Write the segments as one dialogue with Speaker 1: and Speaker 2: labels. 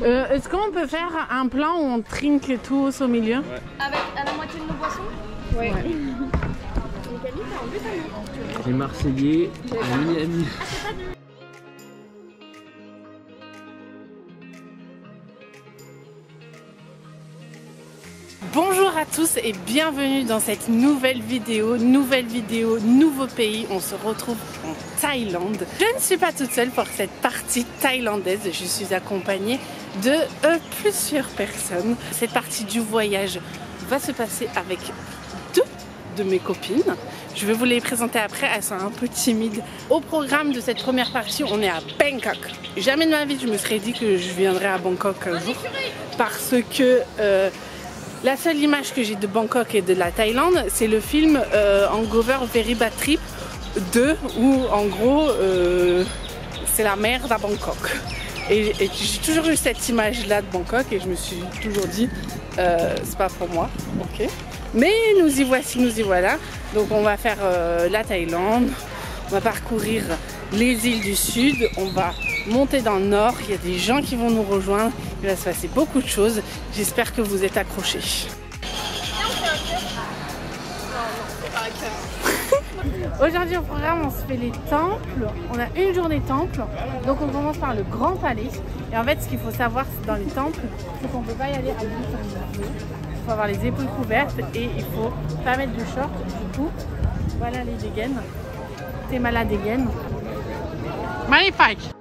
Speaker 1: Est-ce qu'on peut faire un plan où on trinque tous au milieu?
Speaker 2: Ouais. Avec à la moitié de nos boissons?
Speaker 1: Ouais.
Speaker 3: Les Marseillais, les Miami.
Speaker 1: Bonjour à tous et bienvenue dans cette nouvelle vidéo, nouveau pays. On se retrouve en Thaïlande. Je ne suis pas toute seule pour cette partie thaïlandaise. Je suis accompagnée de plusieurs personnes. Cette partie du voyage va se passer avec deux de mes copines. Je vais vous les présenter après, elles sont un peu timides. Au programme de cette première partie, on est à Bangkok. Jamais de ma vie je me serais dit que je viendrais à Bangkok un jour parce que la seule image que j'ai de Bangkok et de la Thaïlande, c'est le film Hangover Very Bad Trip 2 où en gros c'est la merde à Bangkok. Et j'ai toujours eu cette image là de Bangkok et je me suis toujours dit c'est pas pour moi, ok. Mais nous y voici, nous y voilà. Donc on va faire la Thaïlande, on va parcourir les îles du sud, on va monter dans le nord, il y a des gens qui vont nous rejoindre, il va se passer beaucoup de choses, j'espère que vous êtes accrochés. Aujourd'hui au programme on se fait les temples, on a une journée temple, donc on commence par le Grand Palais. Et en fait ce qu'il faut savoir dans les temples, c'est qu'on ne peut pas y aller à bout comme il faut avoir les épaules couvertes et il faut pas mettre de short, du coup voilà les dégaines, t'es malade dégaine. Magnifique.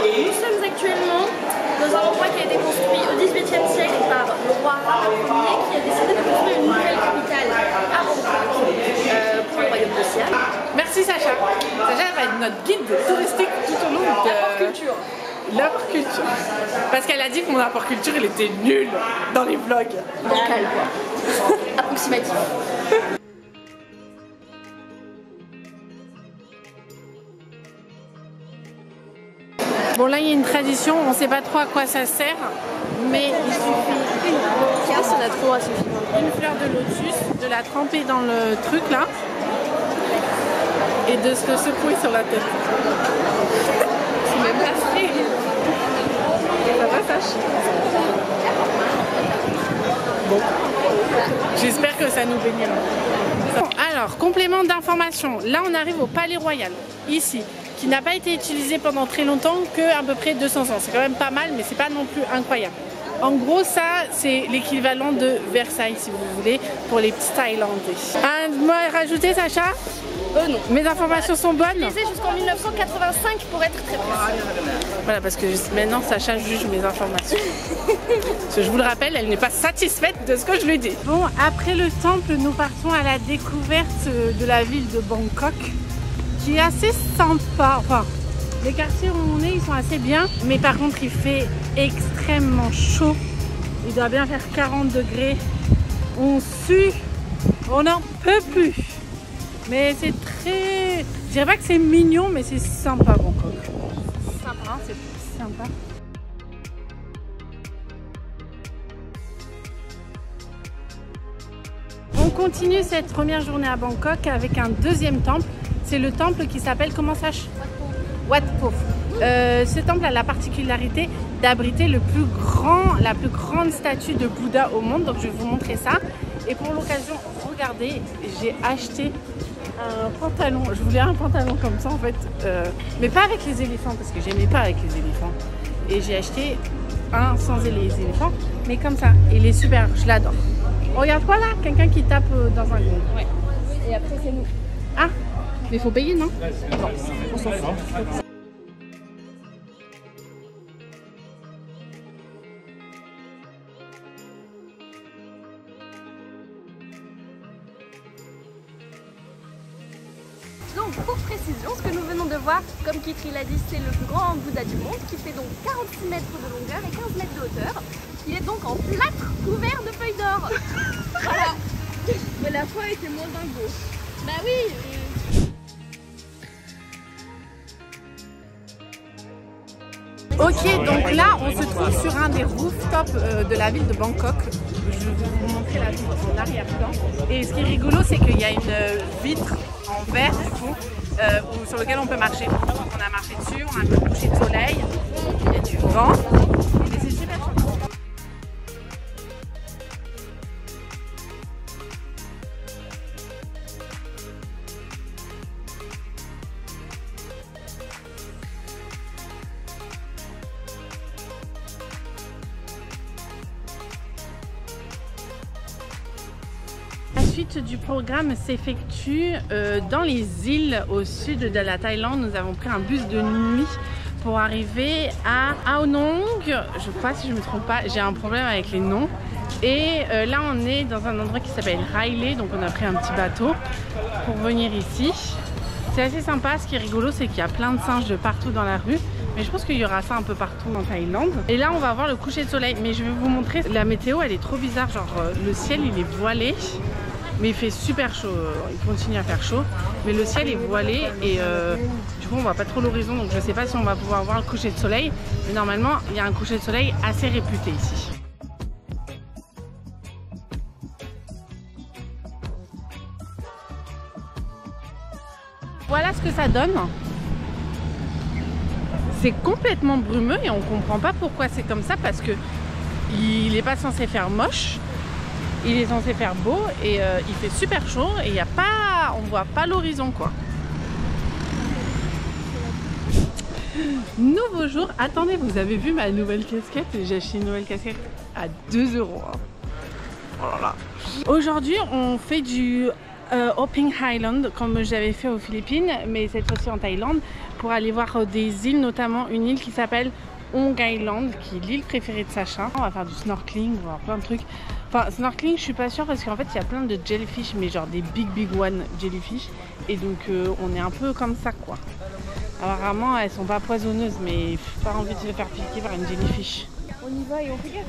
Speaker 2: Nous sommes actuellement dans un endroit qui a été construit au XVIIIe siècle par le roi Rama Ier qui a décidé de construire une nouvelle capitale à Bangkok pour le royaume de Siam.
Speaker 1: Merci Sacha. Sacha va être notre guide touristique tout au long de leur culture. Parce qu'elle a dit que mon apport culture il était nul dans les vlogs.
Speaker 2: Bancal quoi. Approximatif.
Speaker 1: Bon là il y a une tradition, on ne sait pas trop à quoi ça sert, mais il suffit
Speaker 2: Ça n'a trop à suffire.
Speaker 1: une fleur de lotus, de la tremper dans le truc là et de se le secouer sur la tête. C'est même pas frais. Ça va Sacha? Bon. J'espère que ça nous baignera. Bon, alors, complément d'information. Là on arrive au Palais Royal, ici, qui n'a pas été utilisé pendant très longtemps, que à peu près 200 ans. C'est quand même pas mal, mais c'est pas non plus incroyable. En gros, ça, c'est l'équivalent de Versailles, si vous voulez, pour les petits Thaïlandais. Un mot à rajouter, Sacha?
Speaker 2: Non.
Speaker 1: Mes informations sont bonnes?
Speaker 2: Jusqu'en 1985 pour être très précis.
Speaker 1: Voilà, parce que maintenant, Sacha juge mes informations. Parce que je vous le rappelle, elle n'est pas satisfaite de ce que je lui dis. Bon, après le temple, nous partons à la découverte de la ville de Bangkok, qui est assez sympa. Enfin, les quartiers où on est, ils sont assez bien. Mais par contre, il fait extrêmement chaud. Il doit bien faire 40 degrés. On sue. On n'en peut plus. Mais c'est très... Je dirais pas que c'est mignon, mais c'est sympa Bangkok. C'est sympa, c'est sympa. On continue cette première journée à Bangkok avec un deuxième temple. C'est le temple qui s'appelle, comment ça? Wat Po. Ce temple a la particularité d'abriter la plus grande statue de Bouddha au monde. Donc je vais vous montrer ça. Et pour l'occasion, regardez, j'ai acheté un pantalon. Je voulais un pantalon comme ça en fait, mais pas avec les éléphants parce que j'aimais pas avec les éléphants. Et j'ai acheté un sans les éléphants, mais comme ça. Il est super, je l'adore. Regarde quoi là, quelqu'un qui tape dans un gong.
Speaker 2: Ouais. Et après c'est nous.
Speaker 1: Ah, mais il faut payer non?
Speaker 2: Non, on s'en fout. Donc pour précision, ce que nous venons de voir, comme Kitri l'a dit, c'est le plus grand Bouddha du monde qui fait donc 46 mètres de longueur et 15 mètres de hauteur. Il est donc en plâtre couvert de feuilles d'or. Voilà. Mais la foi était moins dingo. Bah oui.
Speaker 1: Ok, donc là on se trouve sur un des rooftops de la ville de Bangkok. Je vais vous montrer la ville en arrière-plan. Et ce qui est rigolo, c'est qu'il y a une vitre en verre du coup sur lequel on peut marcher. On a marché dessus, on a un peu de coucher de soleil, il y a du vent, et c'est super chouette. La suite du programme s'effectue dans les îles au sud de la Thaïlande. Nous avons pris un bus de nuit pour arriver à Ao Nong. Je crois, si je ne me trompe pas, j'ai un problème avec les noms. Et là on est dans un endroit qui s'appelle Railay, donc on a pris un petit bateau pour venir ici. C'est assez sympa, ce qui est rigolo c'est qu'il y a plein de singes de partout dans la rue. Mais je pense qu'il y aura ça un peu partout en Thaïlande. Et là on va voir le coucher de soleil. Mais je vais vous montrer, la météo elle est trop bizarre. Genre le ciel il est voilé. Mais il fait super chaud, il continue à faire chaud. Mais le ciel est voilé et du coup on voit pas trop l'horizon. Donc je sais pas si on va pouvoir voir le coucher de soleil. Mais normalement il y a un coucher de soleil assez réputé ici. Voilà ce que ça donne. C'est complètement brumeux et on comprend pas pourquoi c'est comme ça parce que il n'est pas censé faire moche. Il est censé faire beau et il fait super chaud et il y a pas, on voit pas l'horizon quoi. Nouveau jour, attendez, vous avez vu ma nouvelle casquette? J'ai acheté une nouvelle casquette à 2 €. Hein. Oh là là. Aujourd'hui on fait du Hopping Island comme j'avais fait aux Philippines, mais cette fois-ci en Thaïlande pour aller voir des îles, notamment une île qui s'appelle Ong Island, qui est l'île préférée de Sacha. On va faire du snorkeling, on va voir plein de trucs. Enfin, snorkeling, je suis pas sûre parce qu'en fait, il y a plein de jellyfish, mais genre des big one jellyfish. Et donc, on est un peu comme ça, quoi. Alors, apparemment, elles sont pas poisonneuses, mais pas envie de se faire piquer par une jellyfish.
Speaker 2: On y va et on regarde.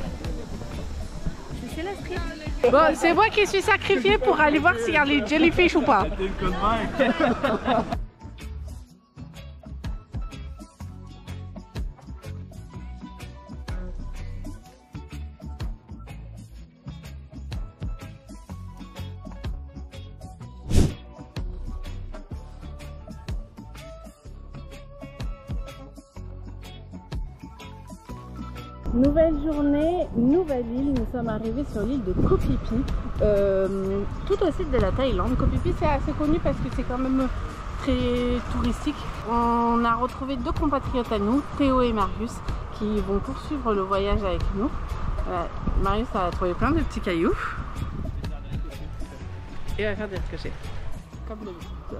Speaker 2: C'est la street.
Speaker 1: Bon, c'est moi qui suis sacrifiée pour aller voir s'il y a les jellyfish ou pas. Nouvelle journée, nouvelle île, nous sommes arrivés sur l'île de Koh Phi Phi, tout au sud de la Thaïlande. Koh Phi Phi c'est assez connu parce que c'est quand même très touristique. On a retrouvé 2 compatriotes à nous, Théo et Marius, qui vont poursuivre le voyage avec nous. Marius a trouvé plein de petits cailloux. Et va faire des ricochets. Comme d'habitude.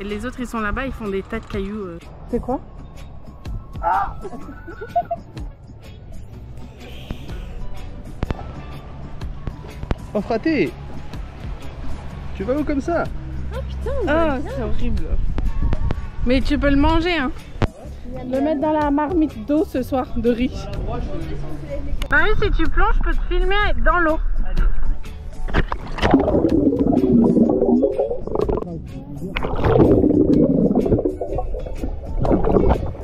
Speaker 1: Et les autres ils sont là-bas, ils font des tas de cailloux. C'est quoi?
Speaker 4: Oh fraté, tu vas où comme ça?
Speaker 2: Oh putain,
Speaker 1: ah, c'est horrible. Mais tu peux le manger, hein. Le mettre dans la marmite d'eau ce soir, de riz. Marie, si tu plonges, je peux te filmer dans l'eau.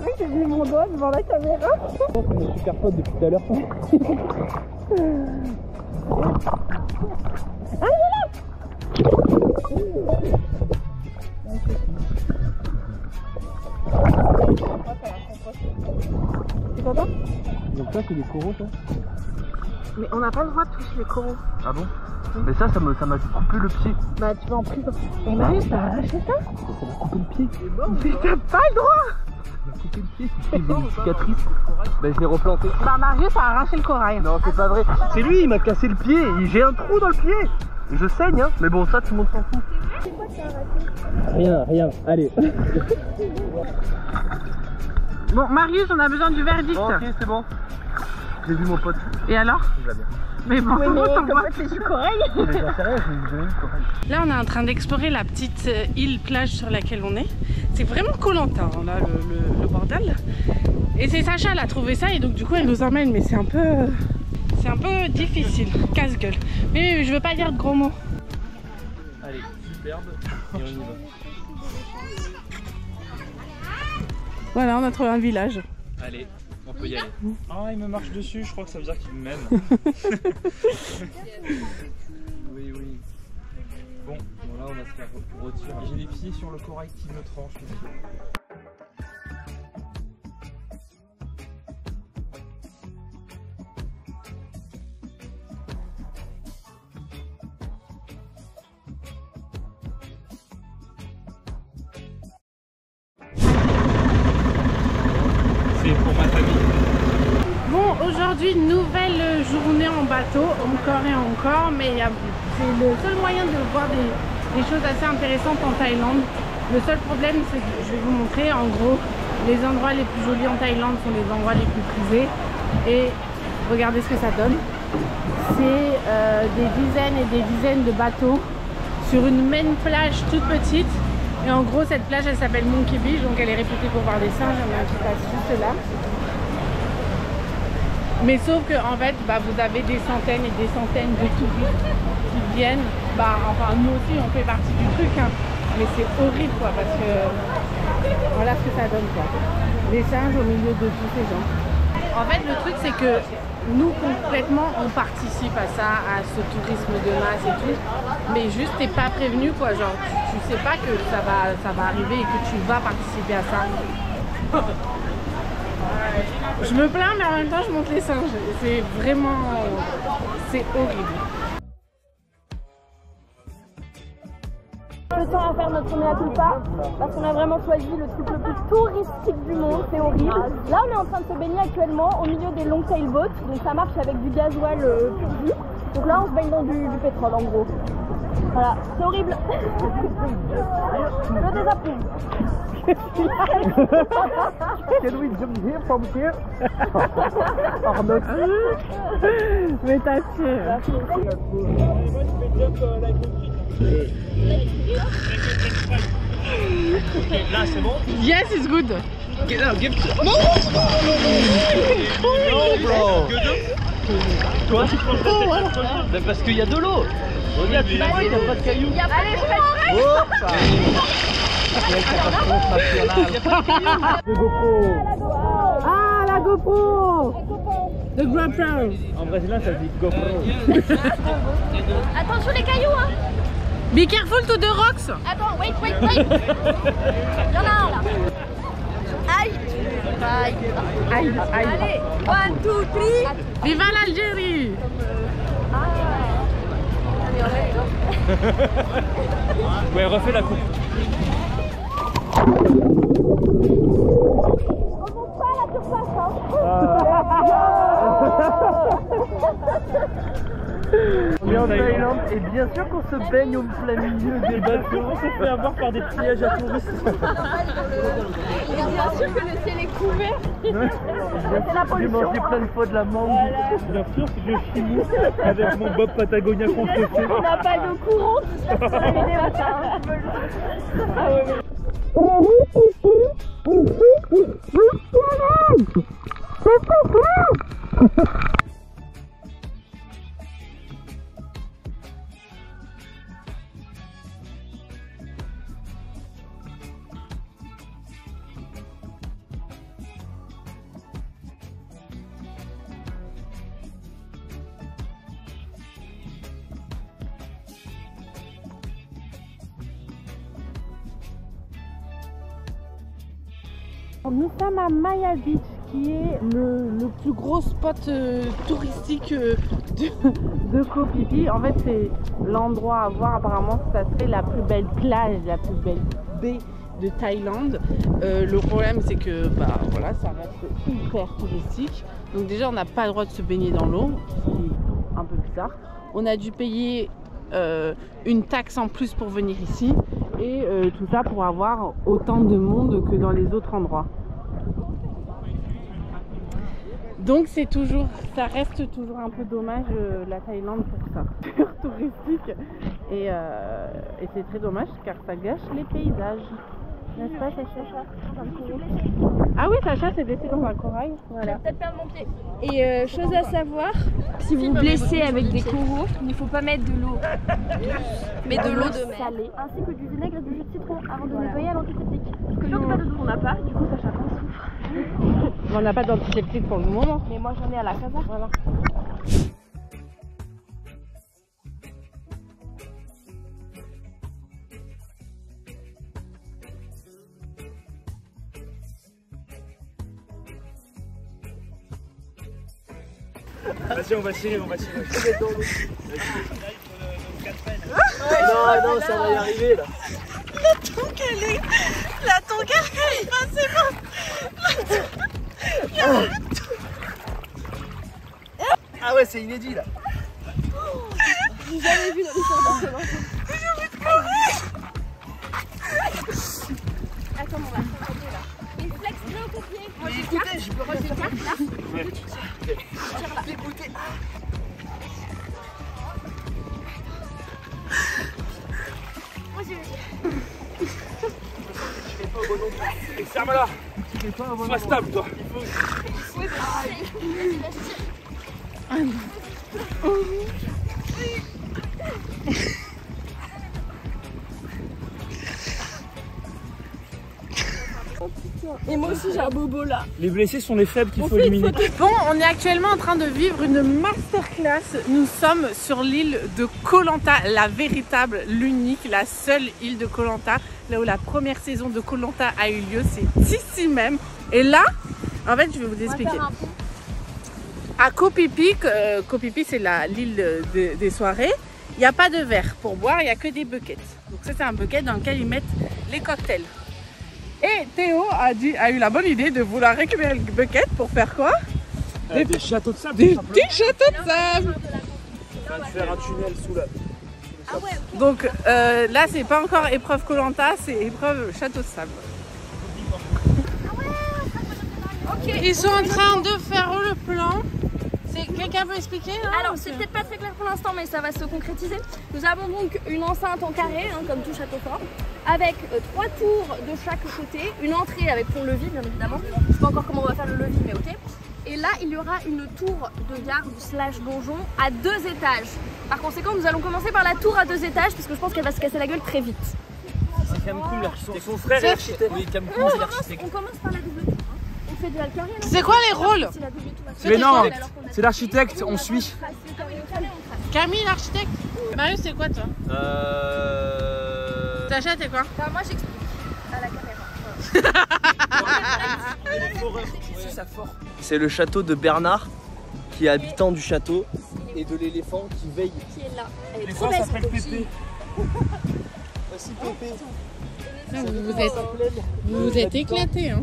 Speaker 1: Oui, j'ai mis mon doigt devant la caméra.
Speaker 4: On est super potes depuis tout à l'heure.
Speaker 1: Ah, il est là! Tu content?
Speaker 4: Donc ça c'est des coraux ça?
Speaker 1: Mais on n'a pas le droit de toucher les coraux.
Speaker 4: Ah bon? Mais ça m'a coupé le pied.
Speaker 1: Bah tu vas en prison. Et Marius, t'as arraché ça?
Speaker 4: Ça m'a coupé le pied.
Speaker 1: Mais t'as pas le droit!
Speaker 4: Ça m'a coupé le pied, j'ai une cicatrice. Bah je l'ai replanté.
Speaker 1: Bah Marius a arraché le corail.
Speaker 4: Non c'est pas vrai. C'est lui, il m'a cassé le pied. J'ai un trou dans le pied. Je saigne hein. Mais bon ça tout le monde s'en fout.
Speaker 2: C'est quoi que t'as arraché?
Speaker 4: Rien, allez.
Speaker 1: Bon Marius, on a besoin du verdict.
Speaker 4: Bon, ok c'est bon. J'ai vu mon pote.
Speaker 1: Et alors?
Speaker 4: Il va bien.
Speaker 1: Mais bon,
Speaker 2: Oui, mais comment c'est du corail?
Speaker 4: Mais j'en sais rien, j'ai eu du corail.
Speaker 1: Là on est en train d'explorer la petite île plage sur laquelle on est. C'est vraiment Koh-Lanta hein, là le bordel. Et c'est Sacha, elle a trouvé ça et donc du coup elle nous emmène, mais c'est un peu difficile, casse-gueule. Mais je veux pas dire de gros mots.
Speaker 4: Allez, superbe, et on y va.
Speaker 1: Voilà, on a trouvé un village.
Speaker 3: Allez, on peut y aller. Ah, il me marche dessus, je crois que ça veut dire qu'il m'aime. Oui, oui. Bon, voilà, on va se faire retirer. J'ai les pieds sur le corail qui me tranche les pieds. C'est pour ma famille.
Speaker 1: Bon, aujourd'hui, nouvelle journée en bateau, encore et encore, mais c'est le seul moyen de voir des choses assez intéressantes en Thaïlande. Le seul problème, c'est que je vais vous montrer, en gros, les endroits les plus jolis en Thaïlande sont les endroits les plus prisés. Et regardez ce que ça donne. C'est des dizaines et des dizaines de bateaux sur une même plage toute petite. Et en gros, cette plage, elle s'appelle Monkey Beach, donc elle est réputée pour voir des singes. Il y en a un qui passe juste là. Mais sauf que en fait, vous avez des centaines et des centaines de touristes qui viennent. Enfin, nous aussi, on fait partie du truc, hein. Mais c'est horrible, quoi, parce que voilà ce que ça donne, quoi. Les singes au milieu de tous ces gens. En fait, le truc, c'est que nous, complètement, on participe à ça, à ce tourisme de masse et tout. Mais juste, t'es pas prévenu, quoi. Genre, tu sais pas que ça va arriver et que tu vas participer à ça. Je me plains, mais en même temps, je monte les singes. C'est vraiment... c'est horrible.
Speaker 2: Le temps à faire notre mea culpa parce qu'on a vraiment choisi le truc le plus touristique du monde, c'est horrible. Là on est en train de se baigner actuellement au milieu des long sailboats, donc ça marche avec du gasoil pur. Donc là on se baigne dans du pétrole en gros. Voilà, c'est horrible. Je désapprouve.
Speaker 4: Can we jump here from here?
Speaker 1: Mais t'as tué.
Speaker 3: Là, c'est bon?
Speaker 1: Yes, it's good.
Speaker 3: Okay, now give to... No, bro. Toi, tu prends pas parce qu'il y a de l'eau. Regarde, tu vois, il n'y a pas de cailloux.
Speaker 2: Allez, Fred.
Speaker 4: Le GoPro.
Speaker 1: Ah, la GoPro. The GoPro.
Speaker 4: En brésilien, ça dit GoPro.
Speaker 2: Attention les cailloux, hein.
Speaker 1: Be careful to the rocks.
Speaker 2: Attends, wait. Il y en a un là. Aïe.
Speaker 1: Aïe.
Speaker 2: Allez, 1, 2, 3.
Speaker 1: Viva l'Algérie.
Speaker 3: Ouais, refais la coupe.
Speaker 4: On est en Thaïlande et bien sûr qu'on se baigne au plein milieu des bateaux.
Speaker 3: On s'est fait avoir par des pillages à touristes.
Speaker 2: Bien sûr que le ciel est couvert.
Speaker 4: J'ai mangé plein de fois de la mangue.
Speaker 3: Bien sûr que je chimie avec mon Bob Patagonia confessé.
Speaker 2: On n'a pas d'eau courante.
Speaker 1: Nous sommes à Maya Beach, qui est le plus gros spot touristique de Koh Phi Phi. En fait, c'est l'endroit à voir. Apparemment, ça serait la plus belle plage, la plus belle baie de Thaïlande. Le problème, c'est que voilà, ça reste hyper touristique. Donc déjà, on n'a pas le droit de se baigner dans l'eau, ce qui est un peu bizarre. On a dû payer une taxe en plus pour venir ici. Et tout ça pour avoir autant de monde que dans les autres endroits. Donc ça reste toujours un peu dommage la Thaïlande pour ça. Touristique. Et c'est très dommage car ça gâche les paysages. N'est-ce pas Sacha? Ah oui, Sacha s'est blessé dans un corail. Voilà.
Speaker 2: Peut-être perdre mon pied.
Speaker 5: Et chose à savoir, si vous vous blessez avec des coraux, il ne faut pas mettre de l'eau mais de l'eau salée.
Speaker 2: Ainsi que du vinaigre et du jus de citron avant de nettoyer à l'antiseptique.
Speaker 5: Parce que nous, on n'a pas, du coup Sacha en souffre.
Speaker 1: On n'a pas d'antiseptique pour le moment.
Speaker 5: Mais moi j'en ai à la casa.
Speaker 1: Voilà.
Speaker 3: Vas-y, on va tirer, on va tirer.
Speaker 4: Non, ça va y arriver là.
Speaker 1: La tongue, elle est passée.
Speaker 4: Ah ouais, c'est inédit là.
Speaker 2: J'ai jamais vu dans l'histoire d'un seul enfant. Attends, on va faire un peu là. Il flex bien au pied. Moi j'ai
Speaker 4: Écoutez, je peux rajouter
Speaker 2: carte là.
Speaker 3: Ouais.
Speaker 4: écouter.
Speaker 2: Moi j'ai
Speaker 3: Et ferme-la. Sois stable, toi.
Speaker 2: Et moi aussi j'ai un bobo là.
Speaker 3: Les blessés sont les faibles qu'il faut éliminer.
Speaker 1: Bon, on est actuellement en train de vivre une masterclass. Nous sommes sur l'île de Koh Lanta, la véritable, l'unique, la seule île de Koh Lanta, là où la première saison de Koh Lanta a eu lieu, c'est ici même. Et là, en fait, je vais vous expliquer. À Koh Phi Phi, c'est l'île des soirées, il n'y a pas de verre pour boire, il n'y a que des buckets. Donc ça, c'est un bucket dans lequel ils mettent les cocktails. Et Théo a eu la bonne idée de vouloir récupérer le bucket pour faire quoi?
Speaker 3: Des châteaux de sable.
Speaker 1: Des petits châteaux de sable.
Speaker 3: On va faire un tunnel sous la...
Speaker 1: Donc là, c'est pas encore épreuve Koh Lanta, c'est épreuve château de sable. Ils sont en train de faire le plan. Quelqu'un peut expliquer là?
Speaker 2: Alors c'est peut-être pas très clair pour l'instant mais ça va se concrétiser. Nous avons donc une enceinte en carré, hein, comme tout château fort, avec 3 tours de chaque côté, une entrée avec pont-levis bien évidemment. Je sais pas encore comment on va faire le levis mais ok. Et là il y aura une tour de garde / donjon à 2 étages. Par conséquent nous allons commencer par la tour à 2 étages parce que je pense qu'elle va se casser la gueule très vite.
Speaker 3: C'est Kamkoum l'architecte. Son frère est architecte. Oui, Kamkoum c'est l'architecte.
Speaker 2: On commence par la double tour. Hein. On fait de la carrière.
Speaker 1: C'est quoi les rôles?
Speaker 3: Mais non, c'est l'architecte, on suit.
Speaker 1: Camille, l'architecte. Marius, c'est quoi toi? Sacha, t'es quoi?
Speaker 2: Enfin, moi j'explique à la caméra.
Speaker 4: C'est le château de Bernard qui est habitant du château et de l'éléphant qui veille.
Speaker 2: Qui est là. Elle est
Speaker 3: Les
Speaker 2: trop
Speaker 3: gens
Speaker 2: belle
Speaker 3: s'appellent
Speaker 2: cette
Speaker 3: Pépé.
Speaker 4: Voici Pépé.
Speaker 1: Vous êtes éclatés, hein?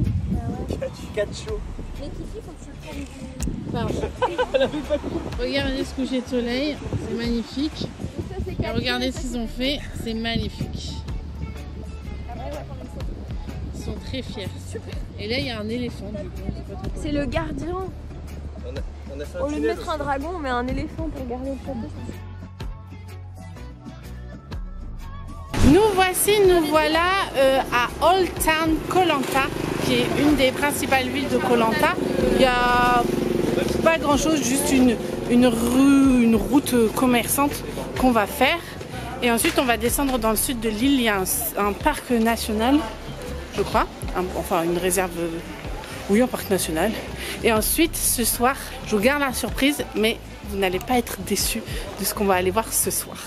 Speaker 4: Cacho.
Speaker 2: Mais Kiki, faut que tu le prennes.
Speaker 1: Regardez ce coucher de soleil, c'est magnifique. Et regardez ce qu'ils ont fait, c'est magnifique. Ils sont très fiers. Et là, il y a un éléphant.
Speaker 2: C'est le gardien.
Speaker 4: On a fait
Speaker 2: Au
Speaker 4: un
Speaker 2: lieu de
Speaker 4: tunnel
Speaker 2: mettre un dragon, on met un éléphant pour garder le château.
Speaker 1: Nous voilà à Old Town Koh Lanta, qui est une des principales villes de Koh Lanta. Il y a pas grand chose, juste une route commerçante qu'on va faire. Et ensuite on va descendre dans le sud de l'île, il y a un parc national, je crois, enfin une réserve, oui, un parc national. Et ensuite ce soir, je vous garde la surprise, mais vous n'allez pas être déçus de ce qu'on va aller voir ce soir.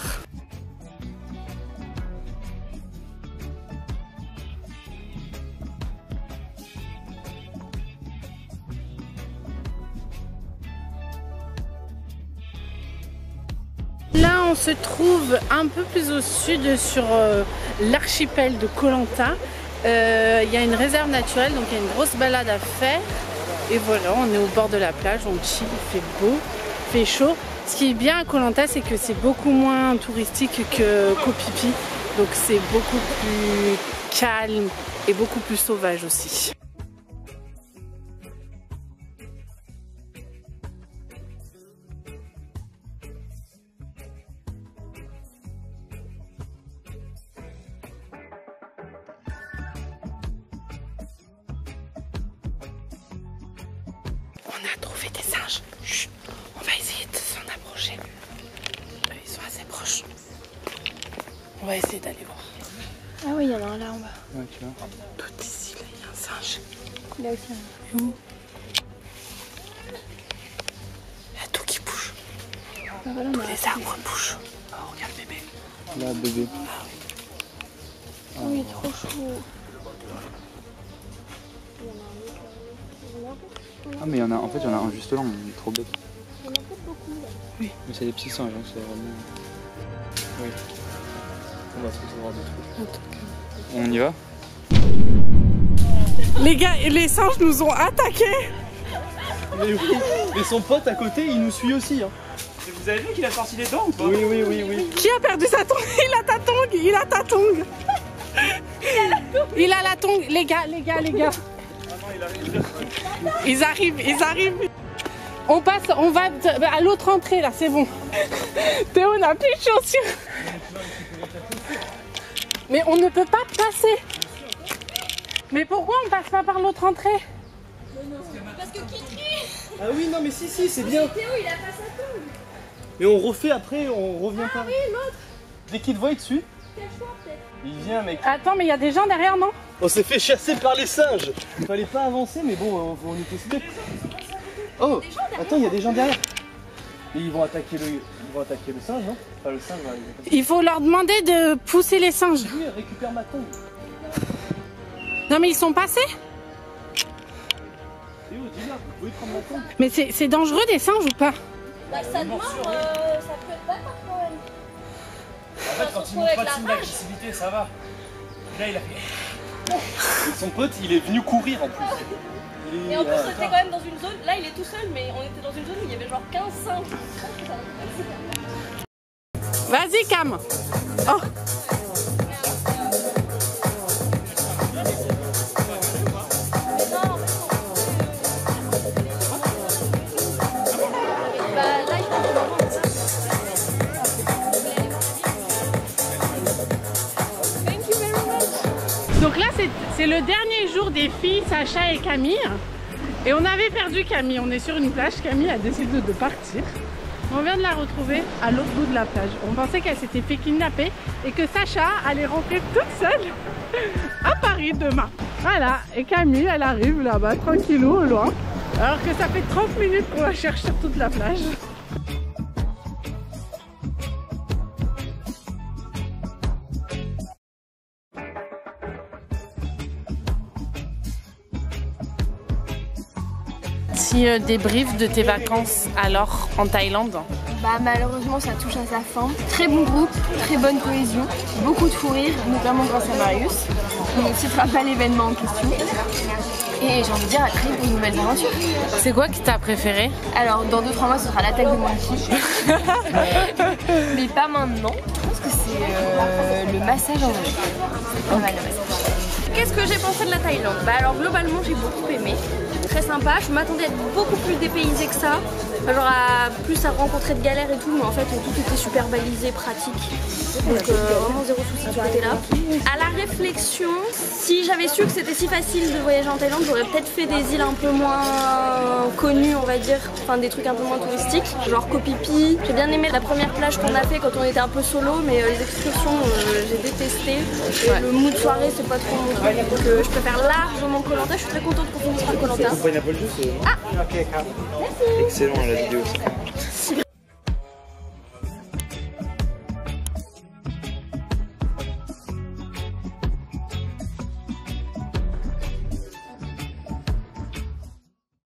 Speaker 1: Là, on se trouve un peu plus au sud sur l'archipel de Koh Lanta. Il y a une réserve naturelle, donc il y a une grosse balade à faire. Et voilà, on est au bord de la plage, on chill, il fait beau, il fait chaud. Ce qui est bien à Koh Lanta, c'est que c'est beaucoup moins touristique que Koh Phi Phi. Donc c'est beaucoup plus calme et beaucoup plus sauvage aussi. On a trouvé des singes. Chut. On va essayer de s'en approcher. Ils sont assez proches. On va essayer d'aller voir.
Speaker 5: Ah oui, il y en a un là en bas.
Speaker 3: Ouais, tu vois.
Speaker 1: Tout ici, là, il y a un singe.
Speaker 5: Là aussi.
Speaker 1: Où? Il y a tout qui bouge.
Speaker 5: Ah, voilà,
Speaker 1: Tous les arbres bougent. Oh, regarde bébé.
Speaker 3: Là, bébé.
Speaker 5: Oh, il est trop chaud.
Speaker 3: Ah, mais il y en a, en fait, il y en a un juste là, on est trop bête.
Speaker 1: Oui.
Speaker 3: Mais c'est des petits singes, hein, c'est vraiment... Oui. On va tous avoir des trucs. On y va?
Speaker 1: Les gars, les singes nous ont attaqués.
Speaker 4: Mais oui, mais son pote à côté, il nous suit aussi. Hein.
Speaker 6: Vous avez vu qu'il a sorti les dents ou pas?
Speaker 4: Oui.
Speaker 1: Qui a perdu sa tongue? Il a ta tongue, il a ta tongue. Il a la tongue, les gars. Ils arrivent. On va à l'autre entrée là, c'est bon. Théo n'a plus de chaussures. Mais on ne peut pas passer. Mais pourquoi on passe pas par l'autre entrée?
Speaker 2: Parce que Kitri,
Speaker 4: Ah oui, non, mais si, c'est bien.
Speaker 2: Théo il a pas sa tongue.
Speaker 4: Mais on refait après, on revient pas.
Speaker 2: Oui, l'autre.
Speaker 4: Dès qu'il te voit dessus,
Speaker 2: Cache-toi peut-être.
Speaker 4: il vient, mec.
Speaker 1: Attends, mais il y a des gens derrière, non?
Speaker 4: On s'est fait chasser par les singes. Il fallait pas avancer, mais bon, on était stuck. Oh, attends, il y a des gens derrière. Et ils vont attaquer le singe, non? Enfin, le singe va arriver.
Speaker 1: Il faut leur demander de pousser les singes.
Speaker 4: Oui, récupère ma tongue.
Speaker 1: Non mais ils sont passés.
Speaker 4: Théo, dis-leur, vous pouvez prendre ma tongue.
Speaker 1: Mais c'est dangereux des singes ou pas?
Speaker 2: Bah ça te mord, ça peut être pas quand même.
Speaker 6: En fait, quand il montre pas de signe d'agressivité, ça va. Là, il a fait.
Speaker 4: Et son pote, il est venu courir en plus.
Speaker 2: Et en plus, on était quand même dans une zone. Là, il est tout seul, mais on était dans une zone où il y avait genre 15 singes.
Speaker 1: Vas-y Cam. Oh. Donc là c'est le dernier jour des filles, Sacha et Camille. Et on avait perdu Camille, on est sur une plage, Camille a décidé de partir. On vient de la retrouver à l'autre bout de la plage. On pensait qu'elle s'était fait kidnapper et que Sacha allait rentrer toute seule à Paris demain. Voilà, et Camille elle arrive là-bas tranquillou au loin. Alors que ça fait 30 minutes qu'on la cherche sur toute la plage. Petit débrief de tes vacances alors en Thaïlande.
Speaker 5: Bah malheureusement ça touche à sa fin. Très bon groupe, très bonne cohésion, beaucoup de fou rire, notamment grâce à Marius. On ne citera pas l'événement en question. Et j'ai envie de dire à très pour une nouvelle aventure.
Speaker 1: C'est quoi qui t'a préféré?
Speaker 5: Alors dans 2-3 mois ce sera l'attaque de Monkey. Mais pas maintenant. Je pense que c'est le massage en vrai. C'est pas mal le massage.
Speaker 2: Qu'est-ce que j'ai pensé de la Thaïlande? Bah alors globalement j'ai beaucoup aimé. Très sympa, je m'attendais à être beaucoup plus dépaysée que ça, genre plus à rencontrer de galères et tout, mais en fait tout était super balisé, pratique, donc vraiment zéro souci de ce côté là. À la réflexion, si j'avais su que c'était si facile de voyager en Thaïlande, j'aurais peut-être fait des îles un peu moins connues on va dire, enfin des trucs un peu moins touristiques, genre Koh Phi Phi. J'ai bien aimé la première plage qu'on a fait quand on était un peu solo, mais les excursions j'ai détesté, et le mood soirée c'est pas trop mon truc, donc je préfère largement Koh Lanta, je suis très contente qu'on finisse par Koh Lanta.
Speaker 3: Pineapple juice. Ah. Excellent la vidéo.